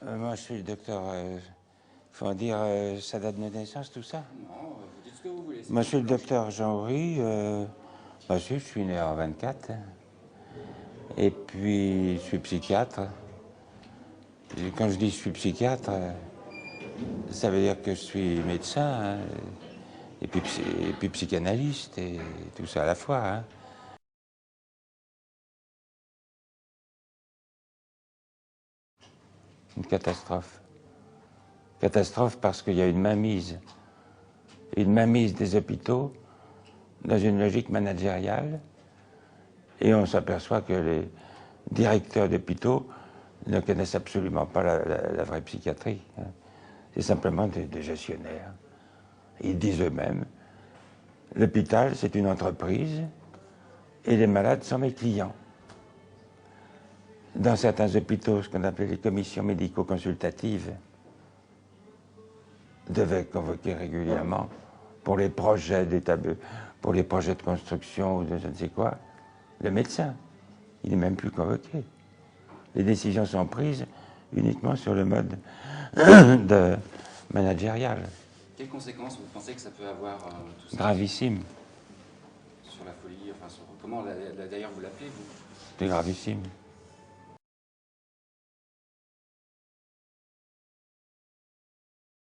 Moi, je suis le docteur. Faut dire sa date de naissance, tout ça? Non, vous dites ce que vous voulez. Moi, je suis le docteur Jean-Henri. Je suis né en 24. Et puis, je suis psychiatre. Et quand je dis je suis psychiatre, ça veut dire que je suis médecin, hein, et puis psychanalyste, et tout ça à la fois. Hein. Une catastrophe. Catastrophe parce qu'il y a une mainmise des hôpitaux dans une logique managériale, et on s'aperçoit que les directeurs d'hôpitaux ne connaissent absolument pas la vraie psychiatrie. Hein. C'est simplement des gestionnaires. Ils disent eux-mêmes, l'hôpital c'est une entreprise et les malades sont mes clients. Dans certains hôpitaux, ce qu'on appelait les commissions médico-consultatives devaient convoquer régulièrement pour les projets pour les projets de construction ou de je ne sais quoi, le médecin. Il n'est même plus convoqué. Les décisions sont prises uniquement sur le mode de managérial. Quelles conséquences vous pensez que ça peut avoir tout ça Gravissime. sur la folie, enfin sur comment d'ailleurs vous l'appelez vous? C'est gravissime.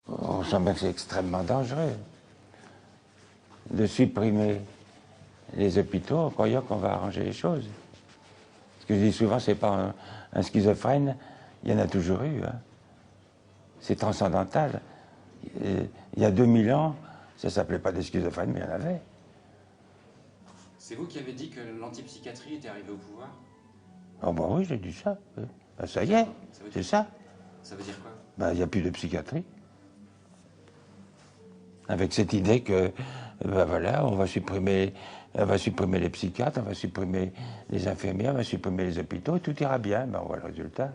On sent bien que c'est extrêmement dangereux de supprimer les hôpitaux en croyant qu'on va arranger les choses. Ce que je dis souvent, c'est pas un schizophrène, il y en a toujours eu. Hein. C'est transcendantal. Il y a 2000 ans, ça s'appelait pas des schizophrènes, mais il y en avait. C'est vous qui avez dit que l'antipsychiatrie était arrivée au pouvoir? Oh ben oui, j'ai dit ça. Ben, ça y est, c'est ça. Ça veut dire quoi? Ben, il n'y a plus de psychiatrie. Avec cette idée que, ben voilà, on va supprimer les psychiatres, on va supprimer les infirmières, on va supprimer les hôpitaux, et tout ira bien. Ben, on voit le résultat.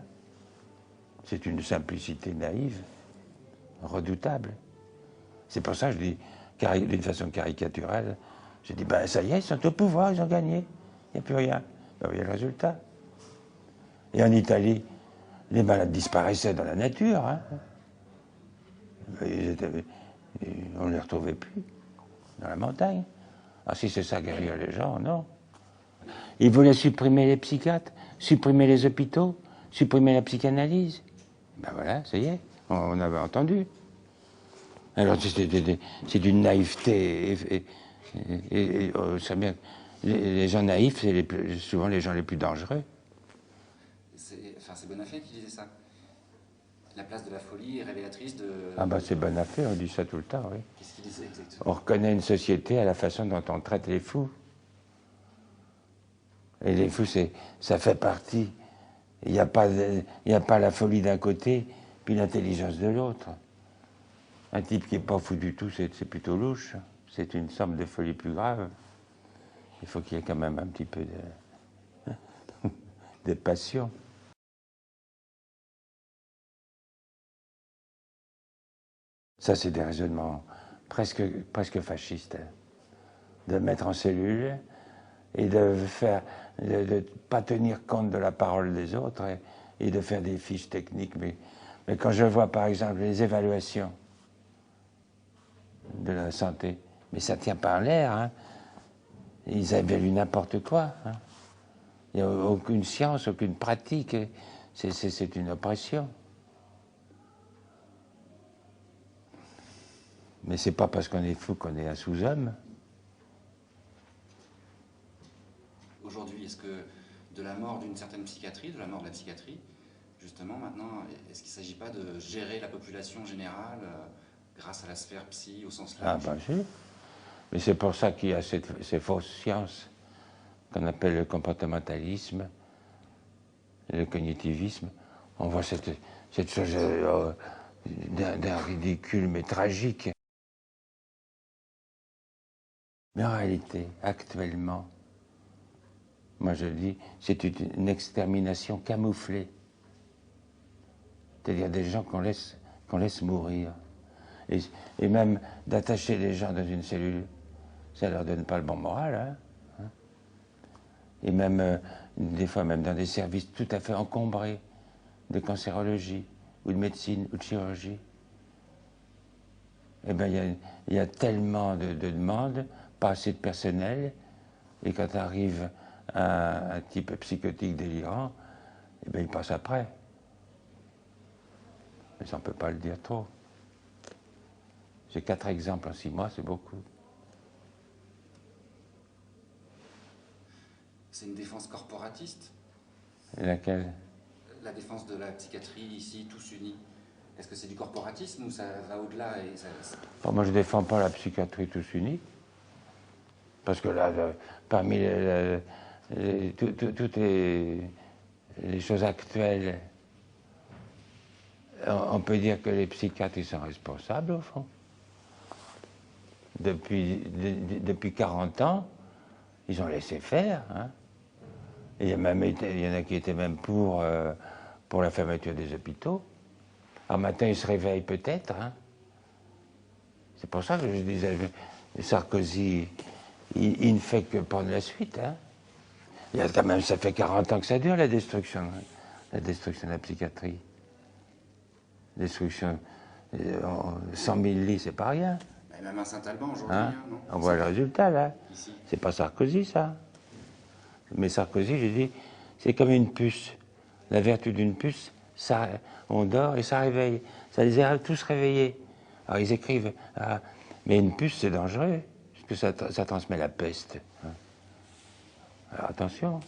C'est une simplicité naïve, redoutable. C'est pour ça que je dis, d'une façon caricaturale, je dis, ben ça y est, ils sont au pouvoir, ils ont gagné, il n'y a plus rien. Ben, vous voyez le résultat. Et en Italie, les malades disparaissaient dans la nature. Hein. On ne les retrouvait plus dans la montagne. Ah, si c'est ça guérir les gens, non. Ils voulaient supprimer les psychiatres, supprimer les hôpitaux, supprimer la psychanalyse. Ben voilà, ça y est, on avait entendu. Alors c'est d'une naïveté. On sait bien, les gens naïfs, c'est souvent les gens les plus dangereux. C'est Bonafé qui disait ça. La place de la folie est révélatrice de... Ah ben c'est Bonafé, on dit ça tout le temps, oui. Qu'est-ce qu'il disait exactement? On reconnaît une société à la façon dont on traite les fous. Et les fous, ça fait partie. Il n'y a pas la folie d'un côté, puis l'intelligence de l'autre. Un type qui n'est pas fou du tout, c'est plutôt louche. C'est une sorte de folie plus grave. Il faut qu'il y ait quand même un petit peu de passion. Ça, c'est des raisonnements presque fascistes. De mettre en cellule et de ne pas tenir compte de la parole des autres et de faire des fiches techniques. Mais quand je vois, par exemple, les évaluations de la santé, mais ça ne tient pas en l'air. Hein. Ils évaluent n'importe quoi. Hein. Il n'y a aucune science, aucune pratique. C'est une oppression. Mais c'est pas parce qu'on est fou qu'on est un sous-homme. Aujourd'hui, est-ce que de la mort d'une certaine psychiatrie, de la mort de la psychiatrie, justement maintenant, est-ce qu'il ne s'agit pas de gérer la population générale grâce à la sphère psy au sens large? Ah ben si. Mais c'est pour ça qu'il y a ces fausses sciences qu'on appelle le comportementalisme, le cognitivisme. On voit cette chose d'un ridicule mais tragique. Mais en réalité, actuellement, moi je dis, c'est une extermination camouflée. C'est-à-dire des gens qu'on laisse mourir. Et même d'attacher les gens dans une cellule, ça ne leur donne pas le bon moral. Hein. Et même, des fois, même dans des services tout à fait encombrés de cancérologie, ou de médecine, ou de chirurgie. Eh bien, il y a tellement de demandes, pas assez de personnel, et quand arrive un type psychotique délirant, eh bien, il passe après. Mais ça, on ne peut pas le dire trop. J'ai 4 exemples en 6 mois, c'est beaucoup. C'est une défense corporatiste? Et laquelle? La défense de la psychiatrie ici, tous unis. Est-ce que c'est du corporatisme ou ça va au-delà et Bon, moi, je ne défends pas la psychiatrie tous unis. Parce que là, parmi toutes les choses actuelles, on peut dire que les psychiatres ils sont responsables, au fond. Depuis 40 ans, ils ont laissé faire. Hein. Et il y en a qui étaient même pour la fermeture des hôpitaux. Alors maintenant, ils se réveillent peut-être. Hein. C'est pour ça que je disais, Sarkozy, il ne fait que prendre la suite. Hein. Il y a quand même, ça fait 40 ans que ça dure, la destruction de la psychiatrie. Destruction, 100 000 lits, c'est pas rien. Et même à Saint-Alban aujourd'hui, Hein, non? on voit le résultat, là. Ici. C'est pas Sarkozy, ça. Mais Sarkozy, j'ai dit, c'est comme une puce. La vertu d'une puce, ça, on dort et ça réveille. Ça les a tous réveillés. Alors ils écrivent, ah, mais une puce, c'est dangereux, parce que ça transmet la peste. Hein. Alors attention.